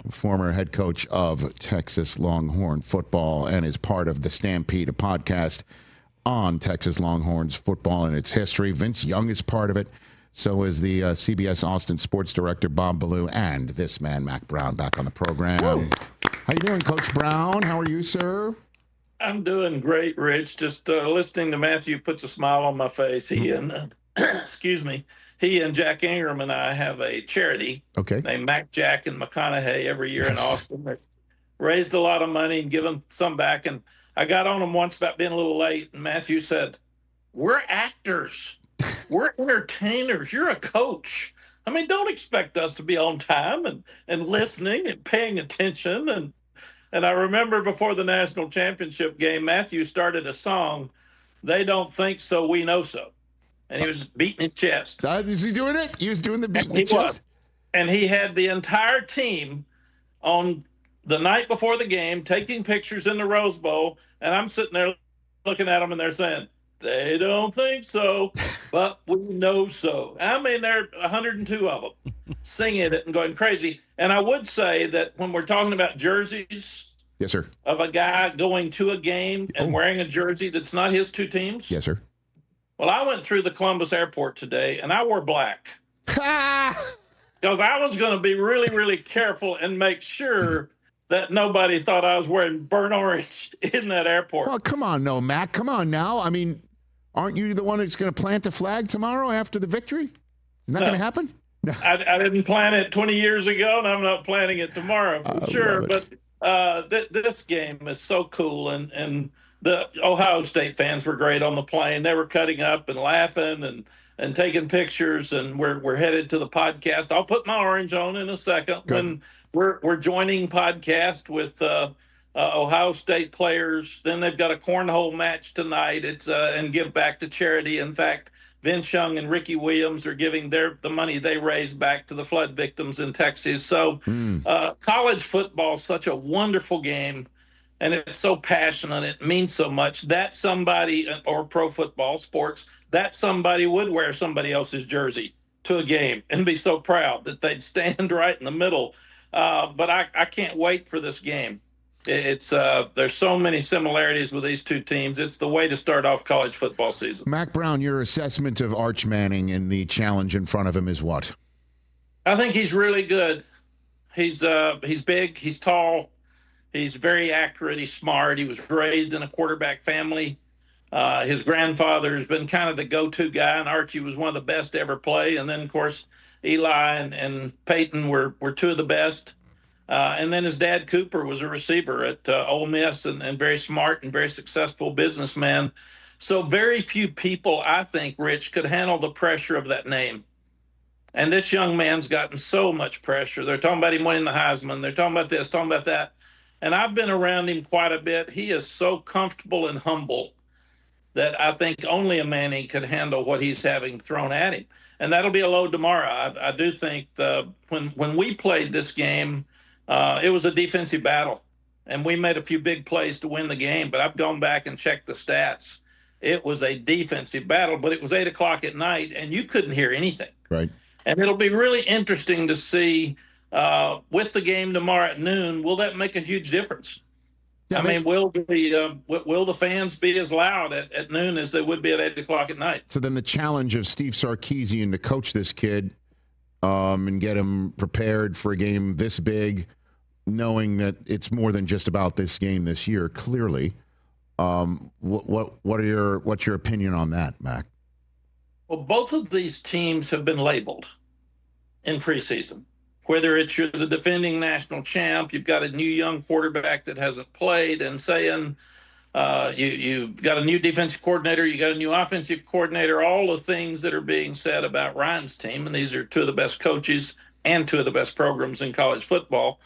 former head coach of Texas Longhorn football, and is part of the Stampede, a podcast on Texas Longhorns football and its history. Vince Young is part of it. So is the CBS Austin sports director, Bob Ballou, and this man, Mack Brown, back on the program. Whoa. How you doing, Coach Brown? How are you, sir? I'm doing great, Rich. Just listening to Matthew puts a smile on my face. He and excuse me, he and Jack Ingram and I have a charity named Mac, Jack, and McConaughey every year in Austin. They raised a lot of money and given some back. And I got on them once about being a little late, and Matthew said, "We're actors. We're entertainers. You're a coach. I mean, don't expect us to be on time and listening and paying attention." And I remember before the national championship game, Matthew started a song, "They Don't Think So, We Know So." And he was beating his chest. Is he doing it? He was doing the beating his chest? And he had the entire team on the night before the game taking pictures in the Rose Bowl. And I'm sitting there looking at them, and they're saying, "They don't think so, but we know so." I mean, there are 102 of them singing it and going crazy. And I would say that when we're talking about jerseys, yes, sir, of a guy going to a game and wearing a jersey that's not his two teams. Yes, sir. Well, I went through the Columbus airport today, and I wore black because I was going to be really, really careful and make sure that nobody thought I was wearing burnt orange in that airport. Well, come on, no, Mac. Come on now. I mean, aren't you the one that's going to plant the flag tomorrow after the victory? Isn't that going to happen? I didn't plan it 20 years ago, and I'm not planning it tomorrow for sure. But this game is so cool, and the Ohio State fans were great on the plane. They were cutting up and laughing and taking pictures, and we're headed to the podcast. I'll put my orange on in a second. Good. When we're joining podcast with Ohio State players. Then they've got a cornhole match tonight. It's and give back to charity. In fact, Vince Young and Ricky Williams are giving the money they raised back to the flood victims in Texas. So college football is such a wonderful game, and it's so passionate. It means so much. That somebody, or pro football, sports, that somebody would wear somebody else's jersey to a game and be so proud that they'd stand right in the middle. But I can't wait for this game. It's there's so many similarities with these two teams. It's the way to start off college football season. Mack Brown, your assessment of Arch Manning and the challenge in front of him is what? I think he's really good. He's big, he's tall, he's very accurate, he's smart. He was raised in a quarterback family. His grandfather has been kind of the go-to guy, and Archie was one of the best to ever play. And then, of course, Eli and Peyton were two of the best. And then his dad, Cooper, was a receiver at Ole Miss and very smart and very successful businessman. So very few people, I think, Rich, could handle the pressure of that name. And this young man's gotten so much pressure. They're talking about him winning the Heisman. They're talking about this, talking about that. And I've been around him quite a bit. He is so comfortable and humble that I think only a Manning could handle what he's having thrown at him. And that'll be a load tomorrow. I do think when we played this game, it was a defensive battle, and we made a few big plays to win the game, but I've gone back and checked the stats. It was a defensive battle, but it was 8 o'clock at night, and you couldn't hear anything. Right. And it'll be really interesting to see with the game tomorrow at noon, will that make a huge difference? Yeah, I mean, will the fans be as loud at noon as they would be at 8 o'clock at night? So then the challenge of Steve Sarkisian to coach this kid and get him prepared for a game this big, knowing that it's more than just about this game this year, clearly. What's your opinion on that, Mac? Well, both of these teams have been labeled in preseason. Whether it's you're the defending national champ, you've got a new young quarterback that hasn't played, and saying you've got a new defensive coordinator, you got a new offensive coordinator, all the things that are being said about Ryan's team, and these are two of the best coaches and two of the best programs in college football.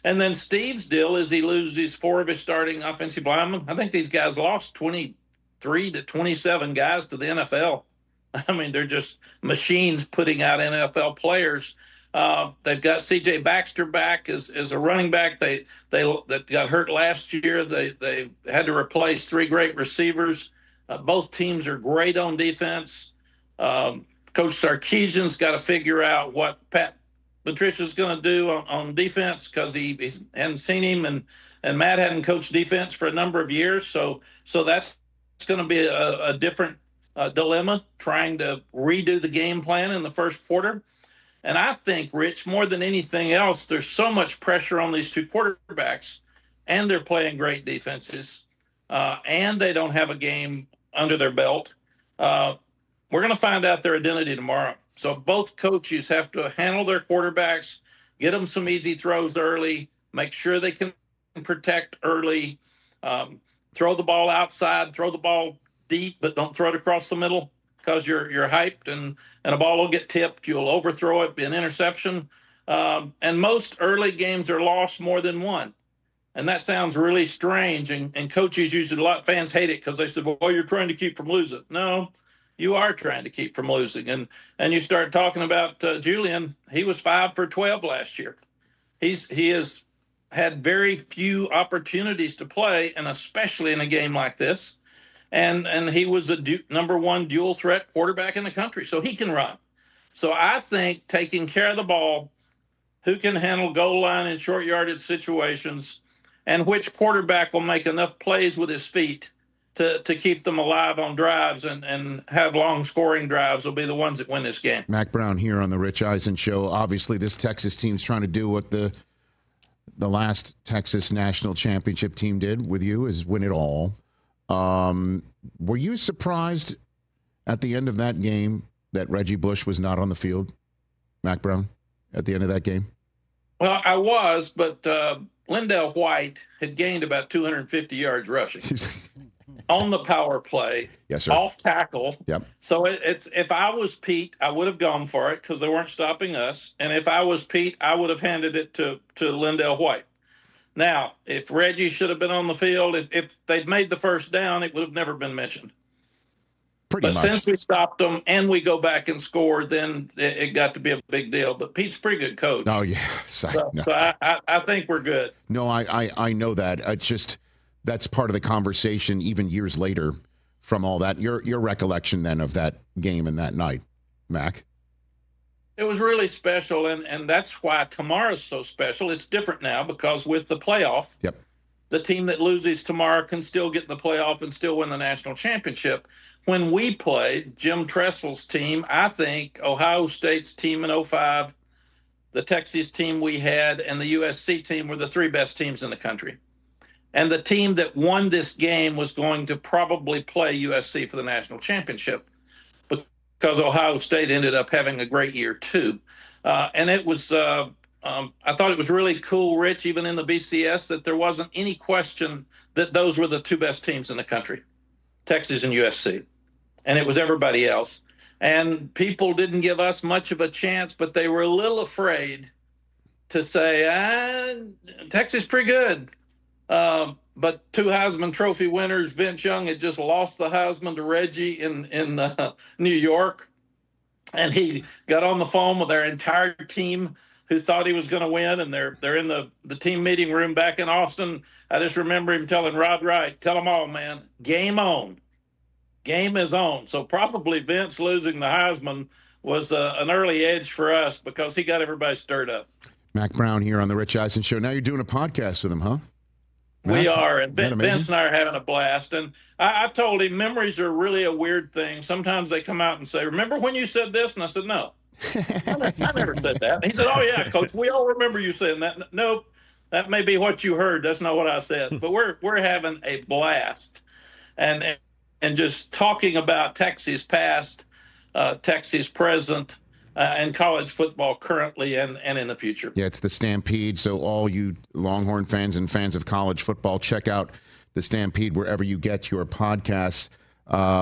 And then Steve's deal is he loses 4 of his starting offensive linemen. I think these guys lost 23 to 27 guys to the NFL. I mean, they're just machines putting out NFL players. They've got C.J. Baxter back as a running back. They got hurt last year. They had to replace 3 great receivers. Both teams are great on defense. Coach Sarkisian's got to figure out what Pat Patricia's going to do on defense because he hadn't seen him, and Matt hadn't coached defense for a number of years. So that's going to be a different dilemma, trying to redo the game plan in the first quarter. And I think, Rich, more than anything else, there's so much pressure on these two quarterbacks, and they're playing great defenses, and they don't have a game under their belt. We're going to find out their identity tomorrow. So both coaches have to handle their quarterbacks, get them some easy throws early, make sure they can protect early, throw the ball outside, throw the ball deep, but don't throw it across the middle because you're hyped and a ball will get tipped. You'll overthrow it, be an interception. And most early games are lost more than one. And that sounds really strange. And coaches use it a lot. Fans hate it because they say, well, you're trying to keep from losing. No, you are trying to keep from losing. And you start talking about Julian. He was 5 for 12 last year. He has had very few opportunities to play, and especially in a game like this. And he was the number one dual threat quarterback in the country, so he can run. So I think taking care of the ball, who can handle goal line and short yardage situations, and which quarterback will make enough plays with his feet to keep them alive on drives and have long scoring drives will be the ones that win this game. Mack Brown here on the Rich Eisen Show. Obviously, this Texas team's trying to do what the last Texas national championship team did with you, is win it all. Were you surprised at the end of that game that Reggie Bush was not on the field, Mack Brown, at the end of that game? Well, I was, but Lindell White had gained about 250 yards rushing on the power play, yes, sir. Off tackle. Yep. So it's if I was Pete, I would have gone for it because they weren't stopping us. And if I was Pete, I would have handed it to Lindell White. Now, if Reggie should have been on the field, if they'd made the first down, it would have never been mentioned. Pretty much. But since we stopped them and we go back and score, then it got to be a big deal. But Pete's a pretty good coach. Oh, yeah. So No. I think we're good. No, I know that. It's just that's part of the conversation even years later from all that. Your recollection then of that game and that night, Mac? It was really special, and that's why tomorrow's so special. It's different now because with the playoff, yep, the team that loses tomorrow can still get in the playoff and still win the national championship. When we played Jim Tressel's team, I think Ohio State's team in 05, the Texas team we had, and the USC team were the three best teams in the country. And the team that won this game was going to probably play USC for the national championship, because Ohio State ended up having a great year too. And it was, I thought it was really cool, Rich, even in the BCS, that there wasn't any question that those were the two best teams in the country, Texas and USC. And it was everybody else. And people didn't give us much of a chance, but they were a little afraid to say, Texas is pretty good. But two Heisman Trophy winners, Vince Young had just lost the Heisman to Reggie in New York. And he got on the phone with their entire team who thought he was going to win. And they're in the team meeting room back in Austin. I just remember him telling Rod Wright, tell them all, man, game on. Game is on. So probably Vince losing the Heisman was an early edge for us because he got everybody stirred up. Mack Brown here on the Rich Eisen Show. Now you're doing a podcast with him, huh? We are, and Vince and I are having a blast. And I told him memories are really a weird thing. Sometimes they come out and say, remember when you said this? And I said, no, I never said that. And he said, oh, yeah, Coach, we all remember you saying that. Nope, that may be what you heard. That's not what I said. But we're having a blast. And just talking about Texas past, Texas present, and college football currently and in the future. Yeah, it's the Stampede. So all you Longhorn fans and fans of college football, check out the Stampede wherever you get your podcasts.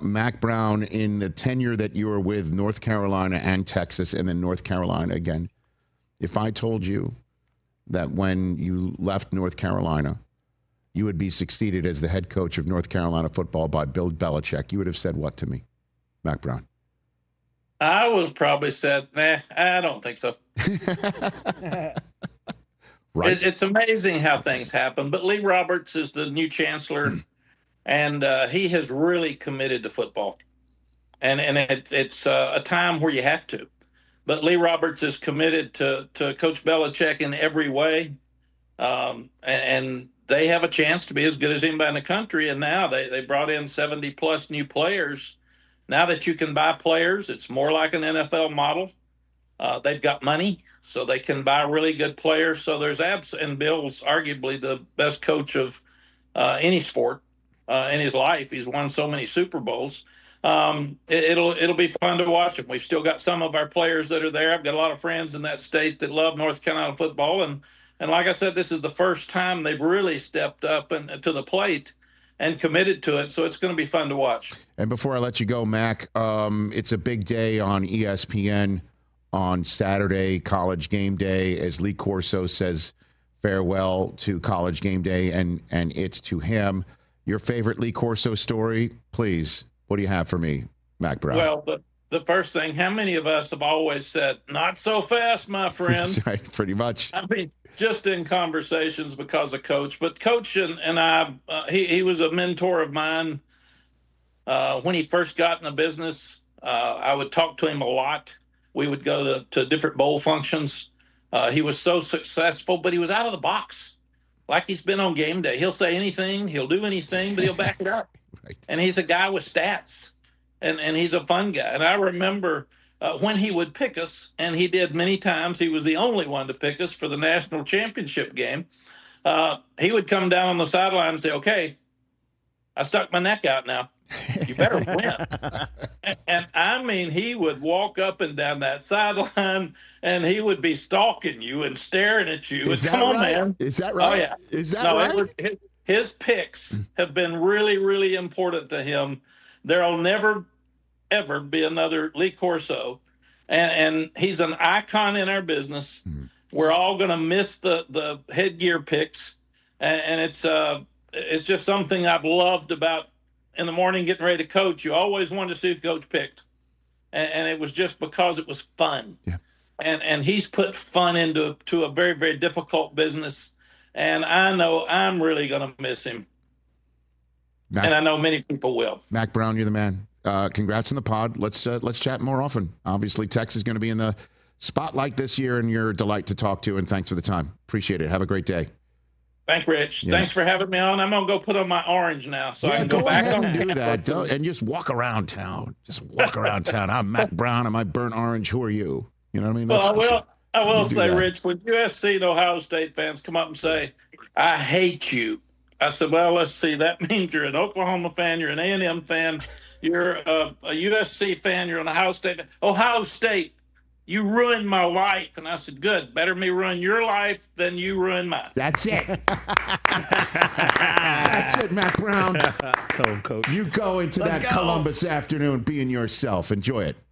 Mack Brown, in the tenure that you were with North Carolina and Texas and then North Carolina again, if I told you that when you left North Carolina, you would be succeeded as the head coach of North Carolina football by Bill Belichick, you would have said what to me, Mack Brown? I would have probably said, nah, I don't think so. Right. It's amazing how things happen. But Lee Roberts is the new chancellor, and he has really committed to football. And it's a time where you have to. but Lee Roberts is committed to Coach Belichick in every way. And they have a chance to be as good as anybody in the country. And now they brought in 70 plus new players. Now that you can buy players, it's more like an NFL model. They've got money, so they can buy really good players. So there's and Bill's arguably the best coach of any sport in his life. He's won so many Super Bowls. It'll be fun to watch him. We've still got some of our players that are there. I've got a lot of friends in that state that love North Carolina football, and like I said, this is the first time they've really stepped up and to the plate and committed to it. So it's going to be fun to watch. And before I let you go, Mac, it's a big day on ESPN on Saturday, College Game Day, as Lee Corso says farewell to College Game Day, and it's to him. Your favorite Lee Corso story, please. What do you have for me, Mack Brown? Well, the first thing, how many of us have always said, "Not so fast, my friend"? Right, pretty much. I mean, just in conversations because of Coach. But Coach and I, he was a mentor of mine when he first got in the business. I would talk to him a lot. We would go to different bowl functions. He was so successful, but he was out of the box. Like he's been on game day. He'll say anything, he'll do anything, but he'll back it up. Right. And he's a guy with stats, and he's a fun guy. And I remember when he would pick us, and he did many times, he was the only one to pick us for the national championship game. He would come down on the sideline and say, "Okay, I stuck my neck out now. You better win." And I mean, he would walk up and down that sideline, and he would be stalking you and staring at you. Come on, man. Is that right? Oh, yeah. Is that right? His picks have been really, really important to him. There'll never, ever be another Lee Corso. And he's an icon in our business. Mm-hmm. We're all going to miss the headgear picks. And it's just something I've loved about in the morning getting ready to coach. You always wanted to see who Coach picked. And it was just because it was fun. Yeah. And he's put fun into a very, very difficult business. And I know I'm really going to miss him. And I know many people will. Mack Brown, you're the man. Congrats on the pod. Let's chat more often. Obviously, Texas is going to be in the spotlight this year, and you're a delight to talk to. And thanks for the time. Appreciate it. Have a great day. Thanks, Rich. Yeah. Thanks for having me on. I'm going to go put on my orange now so I can go back on and do that. And just walk around town. Just walk around town. I'm Mack Brown. Am I burnt orange? Who are you? You know what I mean? Well, I will say, Rich, when USC and Ohio State fans come up and say, "I hate you," I said, "Well, let's see. That means you're an Oklahoma fan, you're an A&M fan, you're a USC fan, you're an Ohio State fan. Ohio State, you ruined my life." And I said, "Good. Better me ruin your life than you ruin mine." That's it. That's it, Mack Brown. Tell him, Coach. You go into Columbus afternoon being yourself. Enjoy it.